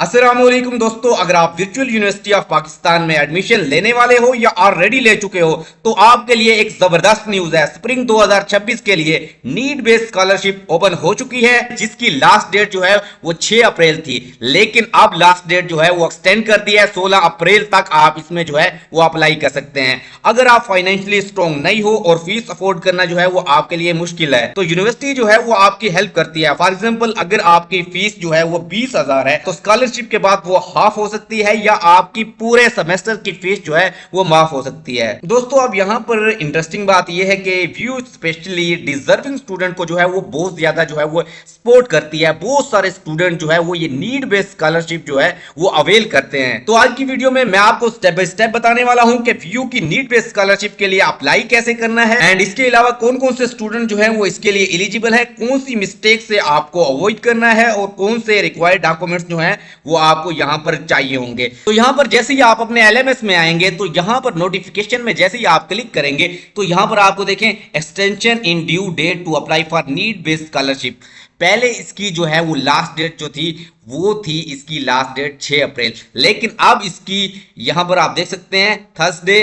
अस्सलामुअलैकुम दोस्तों, अगर आप वर्चुअल यूनिवर्सिटी ऑफ पाकिस्तान में एडमिशन लेने वाले हो या ऑलरेडी ले चुके हो तो आपके लिए एक जबरदस्त न्यूज है। स्प्रिंग 2026 के लिए नीड बेस्ड स्कॉलरशिप ओपन हो चुकी है, जिसकी लास्ट डेट जो है वो 6 अप्रैल थी, लेकिन अब लास्ट डेट जो है वो एक्सटेंड कर दिया है। 16 अप्रैल तक आप इसमें जो है वो अप्लाई कर सकते हैं। अगर आप फाइनेंशियली स्ट्रॉन्ग नहीं हो और फीस अफोर्ड करना जो है वो आपके लिए मुश्किल है तो यूनिवर्सिटी जो है वो आपकी हेल्प करती है। फॉर एग्जाम्पल, अगर आपकी फीस जो है वो 20,000 है तो स्कॉलरशिप के बाद वो हाफ हो सकती है या आपकी पूरे सेमेस्टर की फीस जो है वो माफ हो सकती है। दोस्तों, अब यहाँ पर इंटरेस्टिंग बात यह है कि व्यू स्पेशली डिजर्विंग स्टूडेंट को जो है वो बहुत ज्यादा जो है वो सपोर्ट करती है। बहुत सारे स्टूडेंट जो है वो ये नीड बेस्ड स्कॉलरशिप जो है वो अवेल करते हैं। तो आज की वीडियो में मैं आपको स्टेप बाय स्टेप बताने वाला हूं कि व्यू की नीड बेस्ड स्कॉलरशिप के लिए अप्लाई कैसे करना है एंड इसके अलावा कौन कौन से स्टूडेंट जो है वो इसके लिए एलिजिबल है, कौन सी मिस्टेक से आपको अवॉइड करना है और कौन से रिक्वायर्ड डॉक्यूमेंट्स जो है वो आपको यहां पर चाहिए होंगे। तो यहां पर जैसे ही आप अपने एलएमएस में आएंगे तो यहां पर नोटिफिकेशन में जैसे ही आप क्लिक करेंगे तो यहां पर आपको देखें extension in due date to apply for need based scholarship. पहले इसकी जो है वो लास्ट डेट जो थी वो थी इसकी लास्ट डेट 6 अप्रैल, लेकिन अब इसकी यहां पर आप देख सकते हैं थर्सडे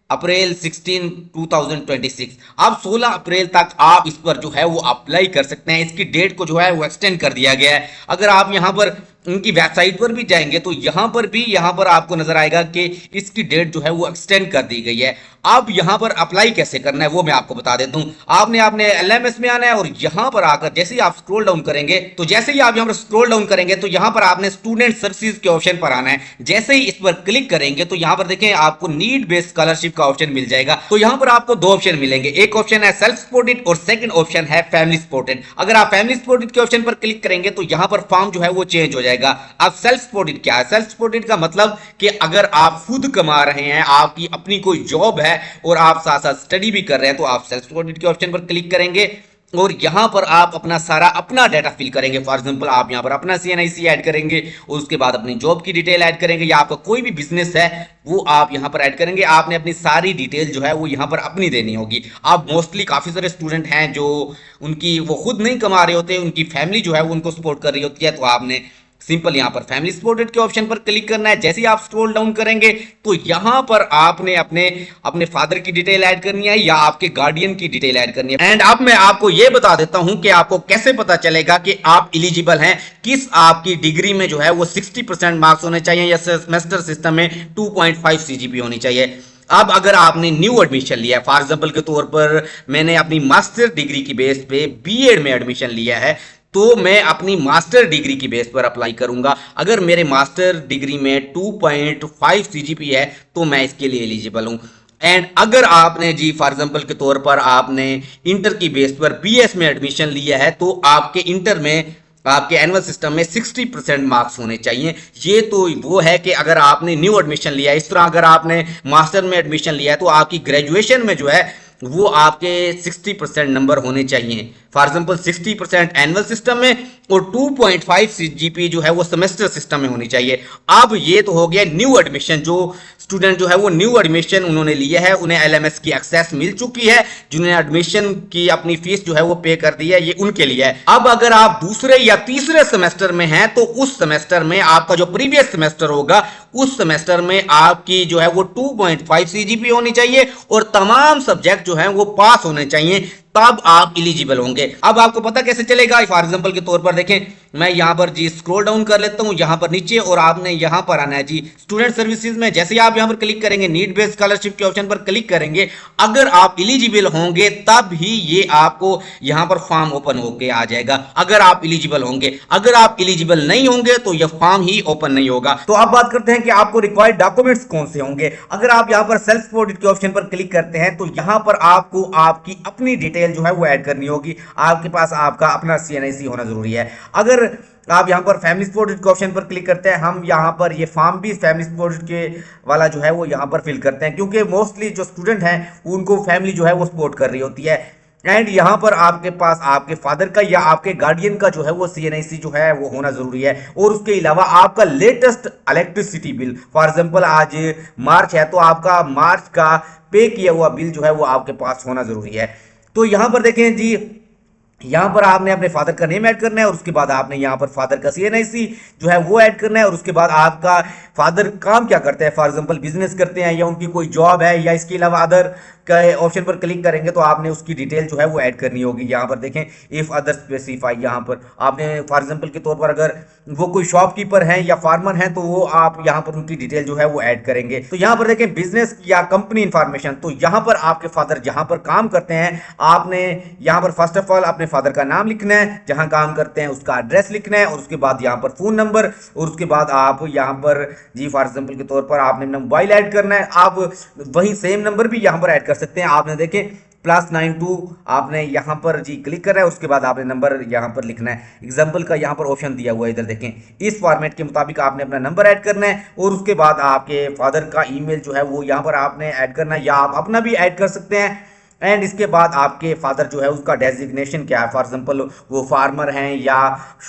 अप्रैल 16 2026। अब 16 अप्रैल तक आप इस पर जो है वो अप्लाई कर सकते हैं। इसकी डेट को जो है वो एक्सटेंड कर दिया गया है। अगर आप यहां पर उनकी वेबसाइट पर भी जाएंगे तो यहां पर आपको नजर आएगा कि इसकी डेट जो है वो एक्सटेंड कर दी गई है। अब यहां पर अप्लाई कैसे करना है वो मैं आपको बता देता हूं। आपने अपने एलएमएस में आना है और यहां पर आकर जैसे ही आप स्क्रॉल डाउन करेंगे तो जैसे ही आप यहां पर स्क्रॉल डाउन करेंगे तो यहां पर आपने स्टूडेंट सर्विसेज के ऑप्शन पर आना है। जैसे ही इस पर क्लिक करेंगे तो यहां पर देखें आपको नीड बेस्ड स्कॉलरशिप का ऑप्शन मिल जाएगा। तो यहां पर आपको दो ऑप्शन मिलेंगे, एक ऑप्शन है सेल्फ सपोर्टेड और सेकंड ऑप्शन है फैमिली सपोर्टेड। अगर आप फैमिली सपोर्टेड के ऑप्शन पर क्लिक करेंगे तो यहां पर फॉर्म जो है वो चेंज हो जाएगा। अब सेल्फ सपोर्टेड क्या है? सेल्फ सपोर्टेड का मतलब कि अगर आप खुद कमा रहे हैं, आपकी अपनी कोई जॉब है और आप साथ साथ स्टडी भी कर रहे हैं तो आप सेल्फ सपोर्टेड के ऑप्शन पर क्लिक करेंगे और यहां पर आप अपना डाटा फिल करेंगे। फॉर एग्जांपल, आप यहां पर अपना सीएनआईसी ऐड करेंगे और उसके बाद अपनी जॉब की डिटेल ऐड करेंगे या आपका कोई भी बिजनेस है वो आप यहां पर ऐड करेंगे। आपने अपनी सारी डिटेल जो है वो यहां पर अपनी देनी होगी। आप मोस्टली काफी सारे स्टूडेंट हैं जो उनकी वो खुद नहीं कमा रहे होते, उनकी फैमिली जो है वो उनको सपोर्ट कर रही होती है, तो आपने सिंपल यहां पर फैमिली सपोर्टेड के ऑप्शन पर क्लिक करना है। जैसे ही आप स्क्रॉल डाउन करेंगे तो यहां पर आपने अपने फादर की डिटेल ऐड करनी है या आपके गार्डियन की डिटेल ऐड करनी है। एंड अब मैं आपको यह बता देता हूं कि आपको कैसे पता चलेगा कि आप एलिजिबल हैं। किस आपकी डिग्री में जो है वो 60% मार्क्स होने चाहिए या सेमेस्टर सिस्टम में 2.5 सीजीपी होनी चाहिए। अब अगर आपने न्यू एडमिशन लिया है, फॉर एग्जांपल के तौर पर मैंने अपनी मास्टर डिग्री की बेस पे बीएड में एडमिशन लिया है तो मैं अपनी मास्टर डिग्री की बेस पर अप्लाई करूंगा। अगर मेरे मास्टर डिग्री में 2.5 सीजीपी है तो मैं इसके लिए एलिजिबल हूं। एंड अगर आपने जी फॉर एग्जांपल के तौर पर आपने इंटर की बेस पर बीएस में एडमिशन लिया है तो आपके इंटर में आपके एनुअल सिस्टम में 60% मार्क्स होने चाहिए। ये तो वो है कि अगर आपने न्यू एडमिशन लिया है। इस तरह अगर आपने मास्टर में एडमिशन लिया है तो आपकी ग्रेजुएशन में जो है वो आपके 60% नंबर होने चाहिए। फॉर एग्जाम्पल 60% एनुअल सिस्टम में और 2.5 सीजीपी जो है वो सेमेस्टर सिस्टम में होनी चाहिए। अब ये तो हो गया न्यू एडमिशन। जो स्टूडेंट जो है वो न्यू एडमिशन उन्होंने लिया है, उन्हें एलएमएस की एक्सेस मिल चुकी है, जिन्होंने एडमिशन की अपनी फीस जो है वो पे कर दी है, ये उनके लिए है। अब अगर आप दूसरे या तीसरे सेमेस्टर में हैं तो उस सेमेस्टर में आपका जो प्रीवियस सेमेस्टर होगा उस सेमेस्टर में आपकी जो है वो 2.5 सीजीपी होनी चाहिए और तमाम सब्जेक्ट जो है वो पास होने चाहिए, तब आप एलिजिबल होंगे। अब आपको पता कैसे चलेगा? फॉर एग्जांपल के तौर पर देखें, मैं यहां पर जी स्क्रॉल डाउन कर लेता हूं यहां पर नीचे और आपने यहां पर आना है जी स्टूडेंट सर्विसेज में। जैसे ही आप यहां पर क्लिक करेंगे नीड बेस्ड स्कॉलरशिप के ऑप्शन पर क्लिक करेंगे, अगर आप एलिजिबल होंगे तब ही ये आपको यहां पर फॉर्म ओपन होके आ जाएगा। अगर आप एलिजिबल होंगे, अगर आप एलिजिबल नहीं होंगे तो यह फॉर्म ही ओपन नहीं होगा। तो अब बात करते हैं कि आपको रिक्वायर्ड डॉक्यूमेंट्स कौन से होंगे। अगर आप यहां पर सेल्फ सपोर्टेड के ऑप्शन पर क्लिक करते हैं तो यहां पर आपको आपकी अपनी डिटेल जो है वो ऐड करनी होगी। आपके पास आपका अपना सीएनआईसी होना जरूरी है। अगर आप यहां पर फैमिली सपोर्टेड के ऑप्शन पर क्लिक करते हैं, हम यहां पर ये फॉर्म भी फैमिली सपोर्टेड के वाला जो है वो यहां पर फिल करते हैं क्योंकि मोस्टली जो स्टूडेंट हैं उनको फैमिली जो है वो सपोर्ट कर रही होती है। एंड यहां पर आपके पास आपके फादर का या आपके गार्डियन का जो है वो सीएनआईसी जो है वो होना जरूरी है। और उसके अलावा आपका latest electricity bill, for example आज मार्च है तो आपका मार्च का पे किया हुआ बिल जो है वो आपके पास होना जरूरी है। तो यहां पर देखें जी यहाँ पर आपने अपने फादर का नेम ऐड करना है और उसके बाद आपने यहाँ पर फादर का CNIC जो है वो ऐड करना है और उसके बाद आपका फादर काम क्या करते हैं, फॉर एग्जांपल बिजनेस करते हैं या उनकी कोई जॉब है या इसके अलावा अदर का ऑप्शन पर क्लिक करेंगे तो आपने उसकी डिटेल जो है वो ऐड करनी होगी। यहाँ पर देखें इफ अदर स्पेसिफाई, यहाँ पर आपने फॉर एग्जांपल के तौर पर अगर वो कोई शॉपकीपर हैं या फार्मर हैं तो वो आप यहाँ पर उनकी डिटेल जो है वो ऐड करेंगे। तो यहाँ पर देखें बिजनेस या कंपनी इंफॉर्मेशन, तो यहाँ पर आपके फादर जहाँ पर काम करते हैं आपने यहाँ पर फर्स्ट ऑफ ऑल अपने फादर का नाम लिखना है, जहाँ काम करते हैं उसका एड्रेस लिखना है और उसके बाद यहाँ पर फोन नंबर और उसके बाद आप यहाँ पर जी फॉर एग्जांपल के तौर पर आपने मोबाइल ऐड करना है। आप वही सेम नंबर भी यहाँ पर ऐड कर सकते हैं। आपने देखें +92 आपने यहाँ पर जी क्लिक करना है, उसके बाद आपने नंबर यहाँ पर लिखना है। एग्जाम्पल का यहाँ पर ऑप्शन दिया हुआ है, इधर देखें इस फॉर्मेट के मुताबिक आपने अपना नंबर ऐड करना है और उसके बाद आपके फादर का ईमेल जो है वो यहाँ पर आपने ऐड करना है या आप अपना भी ऐड कर सकते हैं। एंड इसके बाद आपके फादर जो है उसका डेजिग्नेशन क्या है, फॉर एग्जांपल वो फार्मर हैं या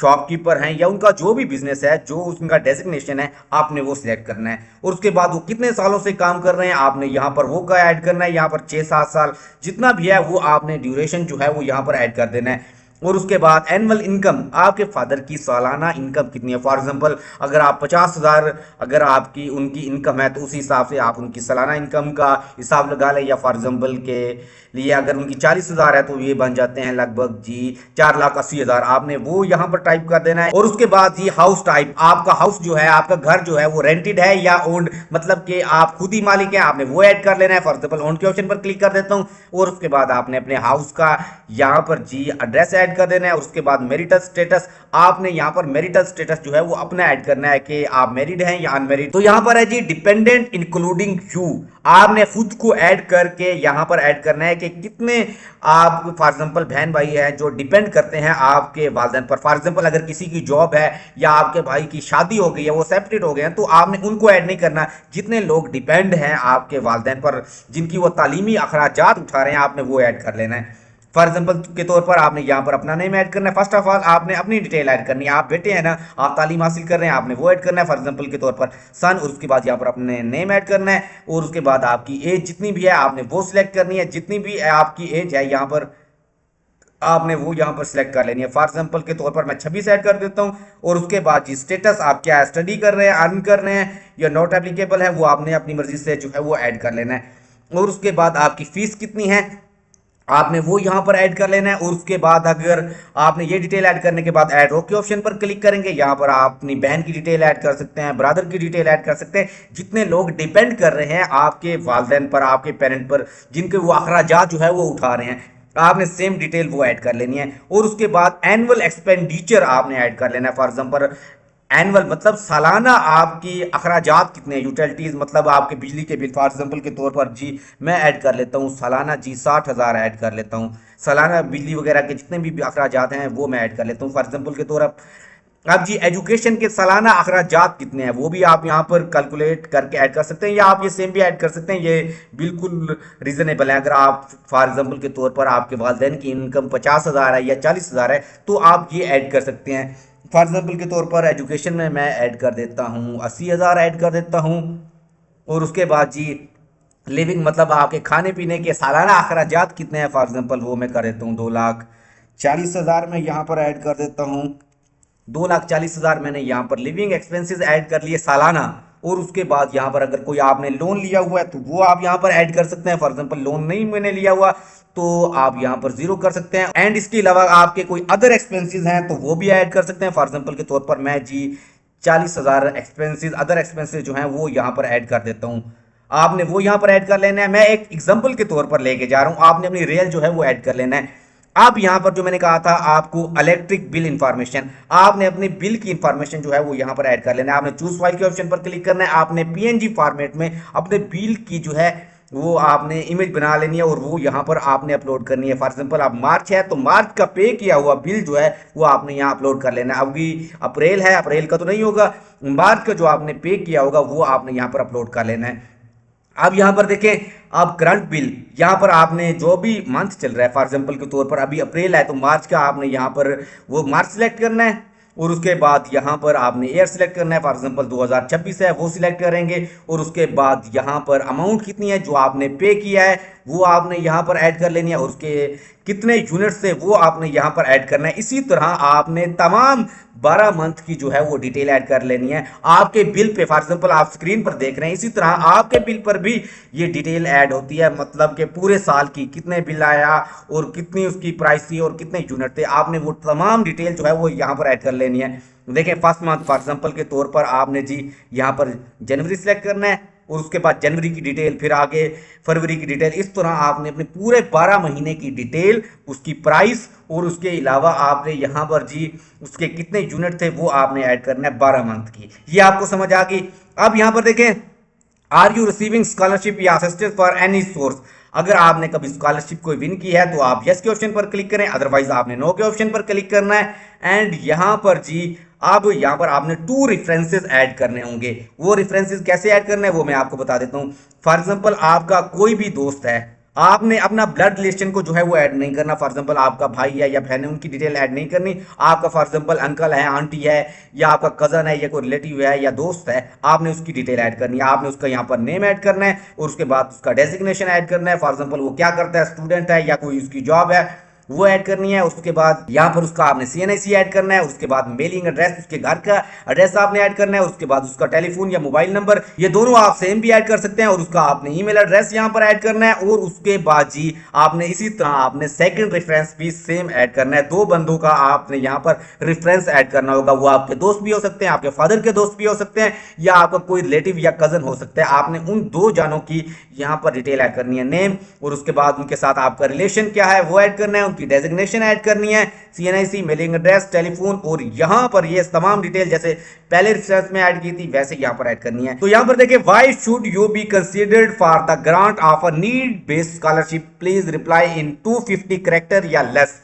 शॉपकीपर हैं या उनका जो भी बिजनेस है जो उनका डेजिग्नेशन है आपने वो सिलेक्ट करना है और उसके बाद वो कितने सालों से काम कर रहे हैं आपने यहाँ पर वो का ऐड करना है। यहाँ पर 6-7 साल जितना भी है वो आपने ड्यूरेशन जो है वो यहाँ पर ऐड कर देना है और उसके बाद एनुअल इनकम, आपके फादर की सालाना इनकम कितनी है। फॉर एग्जांपल अगर आप 50,000 अगर आपकी उनकी इनकम है तो उसी हिसाब से आप उनकी सालाना इनकम का हिसाब लगा लें, या फॉर एग्जांपल के लिए अगर उनकी 40,000 है तो ये बन जाते हैं लगभग जी 4,80,000। आपने वो यहाँ पर टाइप कर देना है और उसके बाद जी हाउस टाइप, आपका हाउस जो है आपका घर जो है वो रेंटेड है या ओन्ड, मतलब कि आप खुद ही मालिक हैं, आपने वो ऐड कर लेना है। फॉर एग्जांपल ओन्ड के ऑप्शन पर क्लिक कर देता हूँ और उसके बाद आपने अपने हाउस का यहाँ पर जी एड्रेस ऐड कर देना है और उसके बाद मैरिटल स्टेटस, आपने यहाँ पर मैरिटल स्टेटस जो है वो अपना ऐड करना है कि आप मैरिड हैं या अनमैरिड। तो यहाँ पर है जी डिपेंडेंट इंक्लूडिंग यू, आपने खुद को ऐड करके यहाँ पर ऐड करना है कि कितने आप फॉर एग्जांपल बहन भाई हैं जो डिपेंड करते हैं आपके वालिदैन पर। फॉर एग्जांपल अगर किसी की जॉब है या आपके भाई की शादी हो गई है वो सेपरेट हो गए हैं तो आपने उनको ऐड नहीं करना। जितने लोग डिपेंड हैं आपके वालिदैन पर जिनकी वो तालीमी अखराजात उठा रहे हैं आपने वो ऐड कर लेना है। फॉर एग्जांपल के तौर पर आपने यहाँ पर अपना नेम ऐड करना है। फर्स्ट ऑफ ऑल आपने अपनी डिटेल ऐड करनी है, आप बेटे हैं ना, आप तालीम हासिल कर रहे हैं, आपने वो ऐड करना है फॉर एग्जांपल के तौर पर सन, और उसके बाद यहाँ पर अपने नेम ऐड करना है और उसके बाद आपकी एज जितनी भी है आपने वो सिलेक्ट करनी है। जितनी भी आपकी एज है यहाँ पर आपने वो यहाँ पर सिलेक्ट कर लेनी है। फॉर एग्जांपल के तौर पर मैं 26 ऐड कर देता हूँ और उसके बाद जी स्टेटस आप क्या है, स्टडी कर रहे हैं, अर्न कर रहे हैं या नॉट एप्लीकेबल है, वो आपने अपनी मर्जी से जो है वो ऐड कर लेना है। और उसके बाद आपकी फीस कितनी है आपने वो यहाँ पर ऐड कर लेना है और उसके बाद अगर आपने ये डिटेल ऐड करने के बाद ऐड ओके ऑप्शन पर क्लिक करेंगे, यहाँ पर आप अपनी बहन की डिटेल ऐड कर सकते हैं, ब्रदर की डिटेल ऐड कर सकते हैं, जितने लोग डिपेंड कर रहे हैं आपके वालिदैन पर, आपके पेरेंट पर, जिनके वो अखराजात जो है वो उठा रहे हैं, आपने सेम डिटेल वो ऐड कर लेनी है। और उसके बाद एनुअल एक्सपेंडिचर आपने ऐड कर लेना है। फॉर एग्जाम्पल एनुअल मतलब सालाना आपकी अखराजात कितने हैं, यूटिलिटीज मतलब आपके बिजली के बिल, फॉर एग्जांपल के तौर पर जी मैं ऐड कर लेता हूँ सालाना जी 60,000 ऐड कर लेता हूँ। सालाना बिजली वगैरह के जितने भी अखराजात हैं वो मैं ऐड कर लेता हूँ फॉर एग्जांपल के तौर पर। अब जी एजुकेशन के सालाना अखराजात कितने हैं वो भी आप यहाँ पर कैलकुलेट करके ऐड कर सकते हैं या आप ये सेम भी ऐड कर सकते हैं, ये बिल्कुल रीजनेबल है। अगर आप फॉर एग्जांपल के तौर पर आपके वालिदैन की इनकम 50,000 है या 40,000 है तो आप ये ऐड कर सकते हैं। फॉर एग्जाम्पल के तौर पर एजुकेशन में मैं ऐड कर देता हूँ 80,000 ऐड कर देता हूँ और उसके बाद जी लिविंग मतलब आपके खाने पीने के सालाना अखराजात कितने हैं, फॉर एग्जाम्पल वो मैं कर देता हूँ 2,40,000 में यहाँ पर ऐड कर देता हूँ। 2,40,000 मैंने यहाँ पर लिविंग एक्सपेंसेस ऐड कर लिए सालाना और उसके बाद यहाँ पर अगर कोई आपने लोन लिया हुआ है तो वो आप यहाँ पर ऐड कर सकते हैं। फॉर एग्जांपल लोन नहीं मैंने लिया हुआ तो आप यहाँ पर 0 कर सकते हैं। एंड इसके अलावा आपके कोई अदर एक्सपेंसेस हैं तो वो भी ऐड कर सकते हैं। फॉर एग्जांपल के तौर पर मैं जी 40,000 एक्सपेंसेस अदर एक्सपेंसेस जो हैं वो यहाँ पर ऐड कर देता हूँ, आपने वो यहाँ पर ऐड कर लेना है। मैं एक एग्जाम्पल के तौर पर लेके जा रहा हूँ, आपने अपनी रियल जो है वो ऐड कर लेना है। आप यहाँ पर जो मैंने कहा था आपको इलेक्ट्रिक बिल इंफॉर्मेशन, आपने अपने बिल की इंफॉर्मेशन जो है वो यहाँ पर ऐड कर लेना है। आपने चूज फाइल के ऑप्शन पर क्लिक करना है, आपने PNG फॉर्मेट में अपने बिल की जो है वो आपने इमेज बना लेनी है और वो यहाँ पर आपने अपलोड करनी है। फॉर एग्जांपल आप मार्च है तो मार्च का पे किया हुआ बिल जो है वो आपने यहाँ अपलोड कर लेना है। अभी अप्रैल है, अप्रैल का तो नहीं होगा, मार्च का जो आपने पे किया होगा वो आपने यहाँ पर अपलोड कर लेना है। अब यहाँ पर देखें अब करंट बिल, यहाँ पर आपने जो भी मंथ चल रहा है, फॉर एग्जांपल के तौर पर अभी अप्रैल है तो मार्च का आपने यहाँ पर वो मार्च सिलेक्ट करना है और उसके बाद यहाँ पर आपने ईयर सिलेक्ट करना है। फॉर एग्जांपल 2026 है वो सिलेक्ट करेंगे और उसके बाद यहाँ पर अमाउंट कितनी है जो आपने पे किया है वो आपने यहाँ पर ऐड कर लेनी है और उसके कितने यूनिट्स है वो आपने यहाँ पर ऐड करना है। इसी तरह आपने तमाम 12 मंथ की जो है वो डिटेल ऐड कर लेनी है आपके बिल पे। फॉर एग्जांपल आप स्क्रीन पर देख रहे हैं, इसी तरह आपके बिल पर भी ये डिटेल ऐड होती है, मतलब कि पूरे साल की कितने बिल आया और कितनी उसकी प्राइस थी और कितने यूनिट थे, आपने वो तमाम डिटेल जो है वो यहाँ पर ऐड कर लेनी है। देखें फर्स्ट मंथ फॉर एग्जांपल के तौर पर आपने जी यहाँ पर जनवरी सेलेक्ट करना है और उसके बाद जनवरी की डिटेल, फिर आगे फरवरी की डिटेल। इस तरह आपने अपने पूरे 12 महीने की डिटेल, उसकी प्राइस और उसके अलावा आपने यहाँ पर जी उसके कितने यूनिट थे वो आपने ऐड करना है 12 मंथ की। ये आपको समझ आ गई। अब यहाँ पर देखें, आर यू रिसीविंग स्कॉलरशिप या असिस्टेंस फॉर एनी सोर्स। अगर आपने कभी स्कॉलरशिप कोई विन की है तो आप यस के ऑप्शन पर क्लिक करें, अदरवाइज आपने नो के ऑप्शन पर क्लिक करना है। एंड यहाँ पर जी अब यहाँ पर आपने 2 रेफरेंसेस ऐड करने होंगे। वो रेफरेंसेस कैसे ऐड करने हैं वो मैं आपको बता देता हूँ। फॉर एग्जांपल आपका कोई भी दोस्त है, आपने अपना ब्लड रिलेशन को जो है वो ऐड नहीं करना। फॉर एग्जांपल आपका भाई है या बहन है, उनकी डिटेल ऐड नहीं करनी। आपका फॉर एग्जांपल अंकल है, आंटी है, या आपका कजन है या कोई रिलेटिव है या दोस्त है, आपने उसकी डिटेल ऐड करनी है। आपने उसका यहाँ पर नेम ऐड करना है और उसके बाद उसका डेजिग्नेशन ऐड करना है। फॉर एग्जांपल वो क्या करता है, स्टूडेंट है या कोई उसकी जॉब है, वो ऐड करनी है। उसके बाद यहाँ पर उसका आपने CNIC ऐड करना है। उसके बाद मेलिंग एड्रेस, उसके घर का एड्रेस आपने ऐड करना है। उसके बाद उसका टेलीफोन या मोबाइल नंबर, ये दोनों आप सेम भी ऐड कर सकते हैं। और उसका आपने ईमेल एड्रेस यहाँ पर ऐड करना है। और उसके बाद जी आपने इसी तरह आपने सेकंड रेफरेंस भी सेम ऐड करना है। 2 बंदों का आपने यहाँ पर रेफरेंस ऐड करना होगा। वो आपके दोस्त भी हो सकते हैं, आपके फादर के दोस्त भी हो सकते हैं, या आपका कोई रिलेटिव या कजन हो सकता है। आपने उन 2 जानों की यहाँ पर डिटेल ऐड करनी है, नेम, और उसके बाद उनके साथ आपका रिलेशन क्या है वो ऐड करना है, उनकी डेजिग्नेशन ऐड करनी है, CNIC, मेलिंग एड्रेस, टेलीफोन, और यहाँ पर ये तमाम डिटेल जैसे पहले रिसर्च में ऐड की थी वैसे यहाँ पर ऐड करनी है। तो यहाँ पर देखिए, why should you be considered for the grant of a need based scholarship, please reply in 250 character या लेस।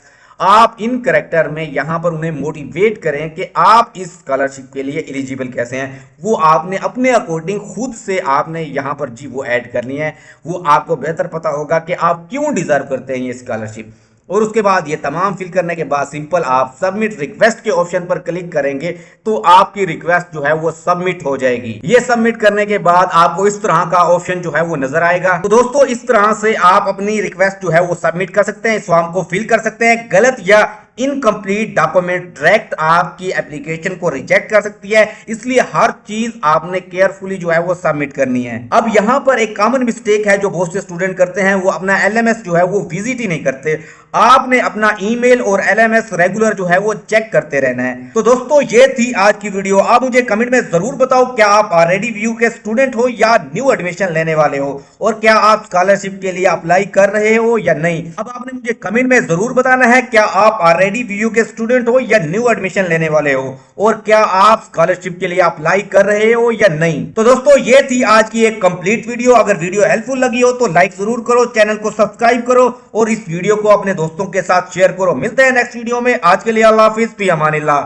आप इन करेक्टर में यहां पर उन्हें मोटिवेट करें कि आप इस स्कॉलरशिप के लिए एलिजिबल कैसे हैं। वो आपने अपने अकॉर्डिंग खुद से आपने यहां पर जी वो ऐड करनी है। वो आपको बेहतर पता होगा कि आप क्यों डिजर्व करते हैं ये स्कॉलरशिप। और उसके बाद ये तमाम फिल करने के बाद सिंपल आप सबमिट रिक्वेस्ट के ऑप्शन पर क्लिक करेंगे तो आपकी रिक्वेस्ट जो है वो सबमिट हो जाएगी। ये सबमिट करने के बाद आपको इस तरह का ऑप्शन जो है वो नजर आएगा। तो दोस्तों, इस तरह से आप अपनी रिक्वेस्ट जो है वो सबमिट कर सकते हैं, इस फॉर्म को फिल कर सकते हैं। गलत या इनकम्प्लीट डॉक्यूमेंट डायरेक्ट आपकी एप्लीकेशन को रिजेक्ट कर सकती है, इसलिए हर चीज आपने केयरफुली जो है वो सबमिट करनी है। अब यहां पर एक कॉमन मिस्टेक है जो बहुत से स्टूडेंट करते हैं, वो अपना LMS जो है वो विजिट ही नहीं करते। आपने अपना ईमेल और LMS रेगुलर जो है वो चेक करते रहना है। तो दोस्तों, ये थी आज की वीडियो। आप मुझे कमेंट में जरूर बताओ, क्या आप ऑलरेडी व्यू के स्टूडेंट हो या न्यू एडमिशन लेने वाले हो, और क्या आप स्कॉलरशिप के लिए अप्लाई कर रहे हो या नहीं। अब आपने मुझे कमेंट में जरूर बताना है, क्या आप ऑलरेडी व्यू के स्टूडेंट हो या न्यू एडमिशन लेने वाले हो, और क्या आप स्कॉलरशिप के लिए अप्लाई कर रहे हो या नहीं। तो दोस्तों, ये थी आज की एक कंप्लीट वीडियो। अगर वीडियो हेल्पफुल लगी हो तो लाइक जरूर करो, चैनल को सब्सक्राइब करो और इस वीडियो को अपने दोस्तों के साथ शेयर करो। मिलते हैं नेक्स्ट वीडियो में। आज के लिए अल्लाह हाफिज, फी अमानिल्लाह।